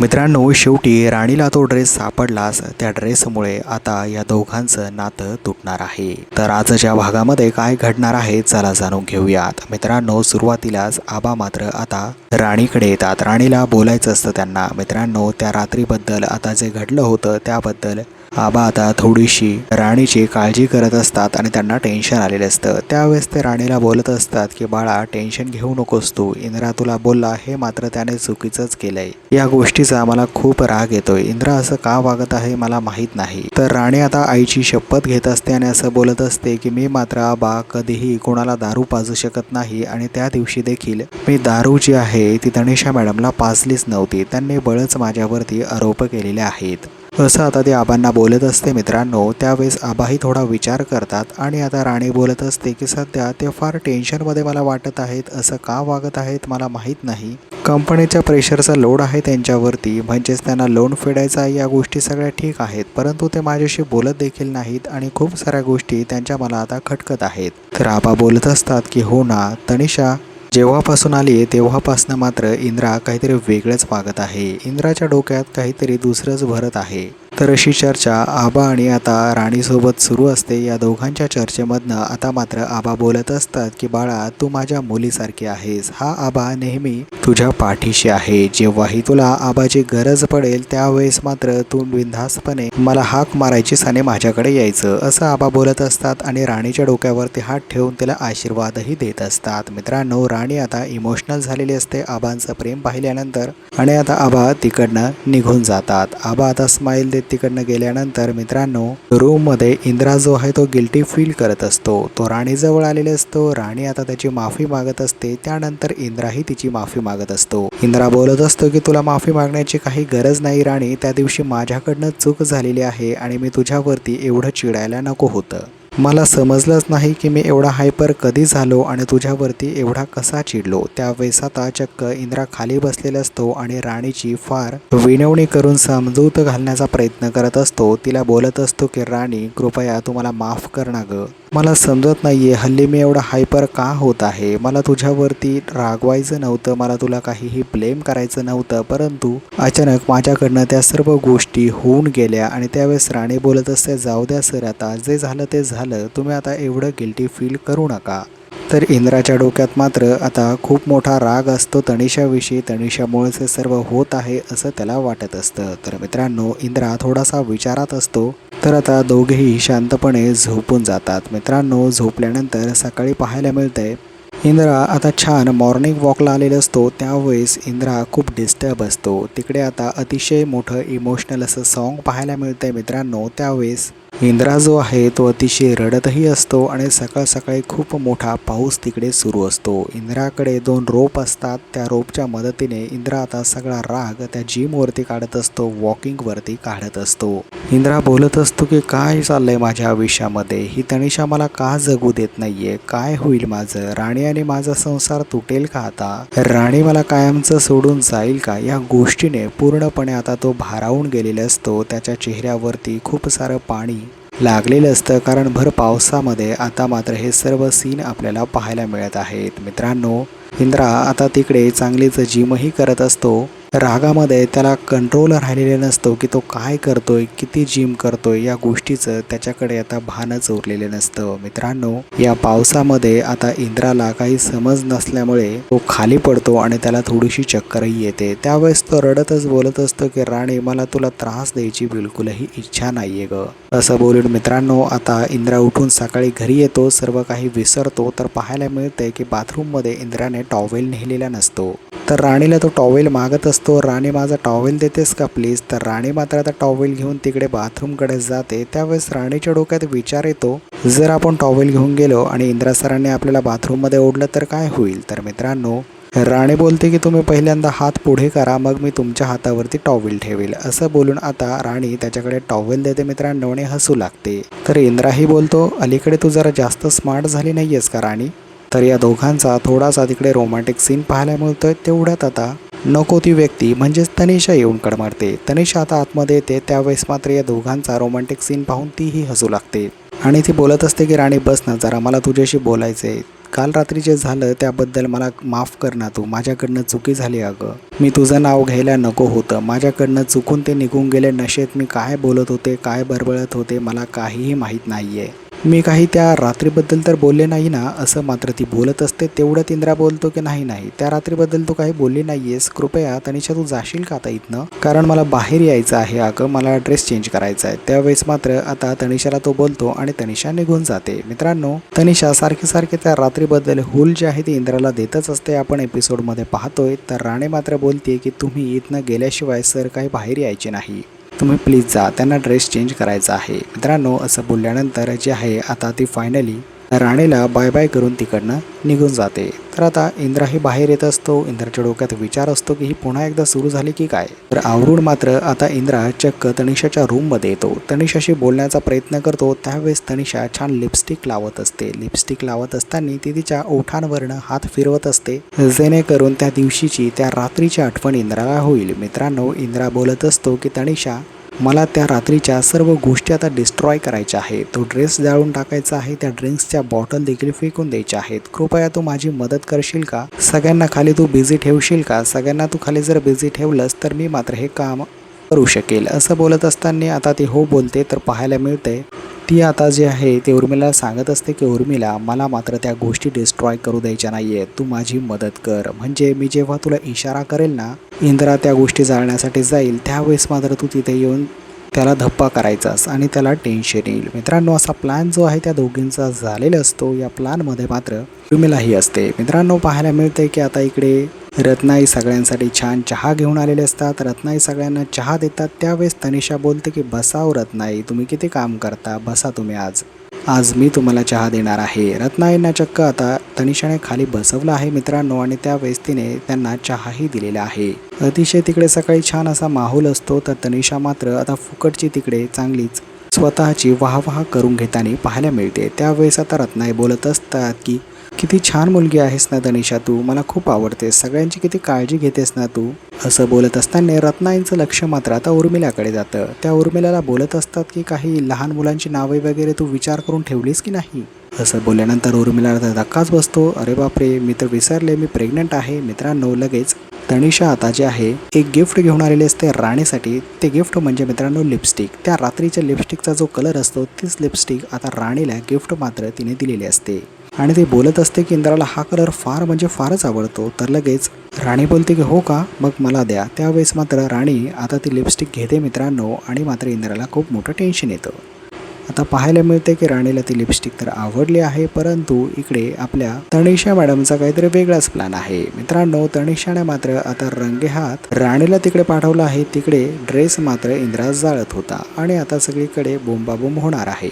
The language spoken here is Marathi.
मित्रांनो, शेवटी राणीला तो ड्रेस सापडलाच. त्या ड्रेसमुळे आता या दोघांचं नातं तुटणार आहे. तर आजच्या भागामध्ये काय घडणार आहे चला जाणून घेऊयात. मित्रांनो, सुरुवातीलाच आबा मात्र आता राणीकडे येतात. राणीला बोलायचं असतं त्यांना. मित्रांनो, त्या रात्रीबद्दल आता जे घडलं होतं त्याबद्दल आबा आता थोडीशी राणीची काळजी करत असतात आणि त्यांना टेन्शन आलेलं असतं. त्यावेळेस ते राणीला बोलत असतात की बाळा, टेन्शन घेऊ नकोस तू. इंद्रा तुला बोलला हे मात्र त्याने चुकीचंच केलंय. या गोष्टीचा मला खूप राग येतोय. इंद्रा असं का वागत आहे मला माहीत नाही. तर राणी आता आईची शपथ घेत असते आणि असं बोलत असते की मी मात्र आबा कधीही कोणाला दारू पाजू शकत नाही आणि त्या दिवशी देखील मी दारू जी आहे ती तनिषा मॅडमला पाजलीच नव्हती. त्यांनी बळच माझ्यावरती आरोप केलेले आहेत. असं आता ते आबांना बोलत असते. मित्रांनो, त्यावेळेस आबाही थोडा विचार करतात आणि आता राणी बोलत असते की सध्या ते फार टेन्शनमध्ये मला वाटत आहेत. असं का वागत आहेत मला माहीत नाही. कंपनीच्या प्रेशरचा लोड आहे त्यांच्यावरती, म्हणजेच त्यांना लोन फेडायचा. या गोष्टी सगळ्या ठीक आहेत, परंतु ते माझ्याशी बोलत देखील नाहीत आणि खूप साऱ्या गोष्टी त्यांच्या मला आता खटकत आहेत. तर आबा बोलत असतात की हो ना, तनिषा जेव्हापासून आली आहे तेव्हापासनं मात्र इंद्रा काहीतरी वेगळंच वागत आहे. इंद्राच्या डोक्यात काहीतरी दुसरंच भरत आहे. तर अशी चर्चा आबा आणि आता राणीसोबत सुरू असते. या दोघांच्या चर्चेमधनं आता मात्र आबा बोलत असतात की बाळा, तू माझ्या मुलीसारखी आहेस. हा आबा नेहमी तुझ्या पाठीशी आहे. जेव्हाही तुला आबाची गरज पडेल त्यावेळेस मात्र तू बिनधास्तपणे मला हाक मारायचीस आणि माझ्याकडे यायचं. असं आबा बोलत असतात आणि राणीच्या डोक्यावरती हात ठेवून तिला आशीर्वादही देत असतात. मित्रांनो, राणी आता इमोशनल झालेली असते आबांचं प्रेम पाहिल्यानंतर आणि आता आबा तिकडनं निघून जातात. आबा आता स्माईल देत तिकडनं गेल्यानंतर मित्रांनो, रूम मध्ये इंद्रा जो आहे तो गिल्टी फील करत असतो. तो राणीजवळ आलेले असतो. राणी आता त्याची माफी मागत असते. त्यानंतर इंद्राही तिची माफी मागत असतो. इंद्रा बोलत असतो की तुला माफी मागण्याची काही गरज नाही राणी. त्या दिवशी माझ्याकडनं चूक झालेली आहे आणि मी तुझ्यावरती एवढं चिडायला नको होतं. मला समजलंच नाही की मी एवढा हायपर कधी झालो आणि तुझ्यावरती एवढा कसा चिडलो. त्यावेळेस आता चक्क इंद्रा खाली बसलेला असतो आणि राणीची फार विनवणी करून समजूत घालण्याचा प्रयत्न करत असतो. तिला बोलत असतो की राणी, कृपया तू मला माफ कर ना गं. मला समजत नाहीये हल्ली मी एवढा हायपर का होत आहे. मला तुझ्यावरती रागवायचं नव्हतं, मला तुला काहीही ब्लेम करायचं नव्हतं, परंतु अचानक माझ्याकडनं त्या सर्व गोष्टी होऊन गेल्या. आणि त्यावेळेस राणी बोलत असते जाऊ द्या सर, आता जे झालं ते झालं. तुम्ही आता एवढं गिल्टी फील करू नका. तर इंद्राच्या डोक्यात मात्र आता खूप मोठा राग असतो तनिषाविषयी. तनिषामुळेच हे सर्व होत आहे असं त्याला वाटत असतं. तर मित्रांनो, इंद्रा थोडासा विचारात असतो. तर आता दोघेही शांतपणे झोपून जातात. मित्रांनो, झोपल्यानंतर सकाळी पाहायला मिळतंय इंद्रा आता छान मॉर्निंग वॉकला आलेला असतो. त्यावेळेस इंद्रा खूप डिस्टर्ब असतो. तिकडे आता अतिशय मोठं इमोशनल असं सॉन्ग पाहायला मिळतंय. मित्रांनो, त्यावेळेस इंद्रा जो आहे तो अतिशय रडतही असतो आणि सकाळ सकाळी खूप मोठा पाऊस तिकडे सुरू असतो. इंद्राकडे 2 रोप असतात. त्या रोपच्या मदतीने इंद्रा आता सगळा राग त्या जिमवरती काढत असतो, वॉकिंगवरती काढत असतो. इंद्रा बोलत असतो की काय चाललंय माझ्या आयुष्यामध्ये. ही तनिषा मला का जगू देत नाहीये. काय होईल माझं. राणी आणि माझा संसार तुटेल का आता. राणी मला कायमचं सोडून जाईल का. या गोष्टीने पूर्णपणे आता तो भारावून गेलेला असतो. त्याच्या चेहऱ्यावरती खूप सारं पाणी लागलेलं असतं, कारण भर पावसामध्ये आता मात्र हे सर्व सीन आपल्याला पाहायला मिळत आहेत. मित्रांनो, इंद्रा आता तिकडे चांगलीच जिमही करत असतो. रागामध्ये त्याला कंट्रोल राहिलेला नसतो की तो काय करतोय, किती जिम करतोय. या गोष्टीचं त्याच्याकडे आता भानच उरलेलं नसतं. मित्रांनो, या पावसामध्ये आता इंद्राला काही समज नसल्यामुळे तो खाली पडतो आणि त्याला थोडीशी चक्करही येते. त्यावेळेस तो रडतच बोलत असतो की राणी, मला तुला त्रास द्यायची बिलकुलही इच्छा नाहीये ग. असं बोलून मित्रांनो, आता इंद्रा उठून सकाळी घरी येतो. सर्व काही विसरतो. तर पाहायला मिळतंय की बाथरूममध्ये इंद्राने टॉवेल नेलेला नसतो. तर राणीला तो टॉवेल मागत असतो. राणी, माझा टॉवेल देतेस का प्लीज. तर राणी मात्र आता टॉवेल घेऊन तिकडे बाथरूमकडे जाते. त्यावेळेस राणीच्या डोक्यात विचार येतो, जर आपण टॉवेल घेऊन गेलो आणि इंद्रा सरांनी आपल्याला बाथरूममध्ये ओढलं तर काय होईल. तर मित्रांनो, राणी बोलते की तुम्ही पहिल्यांदा हात पुढे करा, मग मी तुमच्या हातावरती टॉवेल ठेवेल. असं बोलून आता राणी त्याच्याकडे टॉवेल देते मित्रांनो आणि हसू लागते. तर इंद्राही बोलतो, अलीकडे तू जरा जास्त स्मार्ट झाली नाहीयेस का राणी. तर या दोघांचा थोडासा तिकडे रोमॅन्टिक सीन पाहायला मिळतोय. तेवढ्यात आता नको ती व्यक्ती म्हणजेच तनिषा येऊन कडमारते. तनिषा आता आतमध्ये येते. त्यावेळेस मात्र या दोघांचा रोमॅन्टिक सीन पाहून तीही हसू लागते आणि ती बोलत असते की राणी बस ना जरा, मला तुझ्याशी बोलायचे. काल रात्री जे झालं त्याबद्दल मला माफ कर ना तू, माझ्याकडनं चुकी झाली अगं. मी तुझं नाव घ्यायला नको होतं, माझ्याकडनं चुकून ते निघून गेले. नशेत मी काय बोलत होते, काय बरबळत होते मला काहीही माहीत नाहीये. मी काही त्या रात्रीबद्दल तर बोलले नाही ना, असं मात्र ती बोलत असते. तेवढं इंद्रा बोलतो की नाही त्या रात्रीबद्दल तू काही बोलली नाहीयेस. कृपया तनिषा तू जाशील का आता इथनं, कारण मला बाहेर यायचं आहे अगं, मला ड्रेस चेंज करायचा आहे. त्यावेळेस मात्र आता तनिषाला तो बोलतो आणि तनिषा निघून जाते. मित्रांनो, तनिषा सारखे त्या रात्रीबद्दल हुल जे आहे ती इंद्राला देतच असते. आपण एपिसोडमध्ये पाहतोय तर राणे मात्र बोलते की तुम्ही इथनं गेल्याशिवाय सर काही बाहेर यायचे नाही, तुम्ही प्लीज जा, त्यांना ड्रेस चेंज करायचा आहे. मित्रांनो, असं बोलल्यानंतर जे आहे आता ती फायनली राणीला बाय बाय करून तिकडनं निघून जाते. तर आता इंद्राही बाहेर येत असतो. इंद्राच्या डोक्यात विचार असतो की ही पुन्हा एकदा सुरू झाली की काय. तर आवरून मात्र आता इंद्रा चक्क तनिषाच्या रूममध्ये येतो. तनिषाशी बोलण्याचा प्रयत्न करतो. त्यावेळेस तनिषा छान लिपस्टिक लावत असते. लिपस्टिक लावत असताना ती तिच्या ओठांवरनं हात फिरवत असते, जेणेकरून त्या दिवशीची त्या रात्रीची आठवण इंद्राला होईल. मित्रांनो, इंद्रा बोलत असतो की तनिषा, मला त्या रात्रीच्या सर्व गोष्टी आता डिस्ट्रॉय करायच्या आहेत. तो ड्रेस जाळून टाकायचा आहे, त्या ड्रिंक्सच्या बॉटल देखील फेकून द्यायच्या आहेत. कृपया तू माझी मदत करशील का, सगळ्यांना खाली तू बिझी ठेवशील का, सगळ्यांना तू खाली जर बिझी ठेवलंस तर मी मात्र हे काम करू शकेल. असं बोलत असताना आता ती हो बोलते. तर पाहायला मिळते ती आता जे आहे ते उर्मिला सांगत असते की उर्मिला, मला मात्र त्या गोष्टी डिस्ट्रॉय करू द्यायच्या नाही आहेत, तू माझी मदत कर. म्हणजे मी जेव्हा तुला इशारा करेल ना, इंद्रा त्या गोष्टी जाळण्यासाठी जाईल, त्यावेळेस मात्र तू तिथे येऊन त्याला धप्पा करायचास आणि त्याला टेन्शन येईल. मित्रांनो, असा प्लॅन जो आहे त्या दोघींचा झालेला असतो. या प्लॅनमध्ये मात्र उर्मिलाही असते. मित्रांनो, पाहायला मिळते की आता इकडे रत्नाई सगळ्यांसाठी छान चहा घेऊन आलेले असतात. रत्नाई सगळ्यांना चहा देतात. त्यावेळेस तनिषा बोलते की बसाव रत्नाई, तुम्ही किती काम करता, बसा तुम्ही, आज मी तुम्हाला चहा देणार आहे. रत्नाईंना चक्क आता तनिषाने खाली बसवलं आहे मित्रांनो, आणि त्यावेळेस तिने त्यांना चहाही दिलेला आहे. अतिशय तिकडे सकाळी छान असा माहोल असतो. तर तनिषा मात्र आता फुकटची तिकडे चांगलीच स्वतःची वाहवाह करून घेताना पाहायला मिळते. त्यावेळेस आता रत्नाई बोलत असतात की किती छान मुलगी आहेस ना तनिषा तू, मला खूप आवडतेस, सगळ्यांची किती काळजी घेतेस ना तू. असं बोलत असताना रत्नाईंचं लक्ष मात्र आता उर्मिलाकडे जातं. त्या उर्मिलाला बोलत असतात की काही लहान मुलांची नावे वगैरे तू विचार करून ठेवलीस की नाही. असं बोलल्यानंतर उर्मिलाला धक्काच बसतो. अरे बापरे, मी तर विसरले, मी प्रेग्नंट आहे. मित्रांनो, लगेच तनिषा आता जे आहे एक गिफ्ट घेऊन आलेले असते राणीसाठी. ते गिफ्ट म्हणजे मित्रांनो लिपस्टिक. त्या रात्रीच्या लिपस्टिकचा जो कलर असतो तीच लिपस्टिक आता राणीला गिफ्ट मात्र तिने दिलेली असते. आणि ते बोलत असते की इंद्राला हा कलर फार म्हणजे फारच आवडतो. तर लगेच राणी बोलते की हो का, मग मला द्या. त्यावेळेस मात्र राणी आता ती लिपस्टिक घेते मित्रांनो, आणि मात्र इंद्राला खूप मोठं टेन्शन येतं. आता पाहायला मिळते की राणीला ती लिपस्टिक तर आवडली आहे, परंतु इकडे आपल्या तनिषा मॅडमचा काहीतरी वेगळाच प्लॅन आहे. मित्रांनो, तनिषाने मात्र आता रंगेहात राणीला तिकडे पाठवलं आहे. तिकडे ड्रेस मात्र इंद्रा जाळत होता आणि आता सगळीकडे बोंबाबोंब होणार आहे.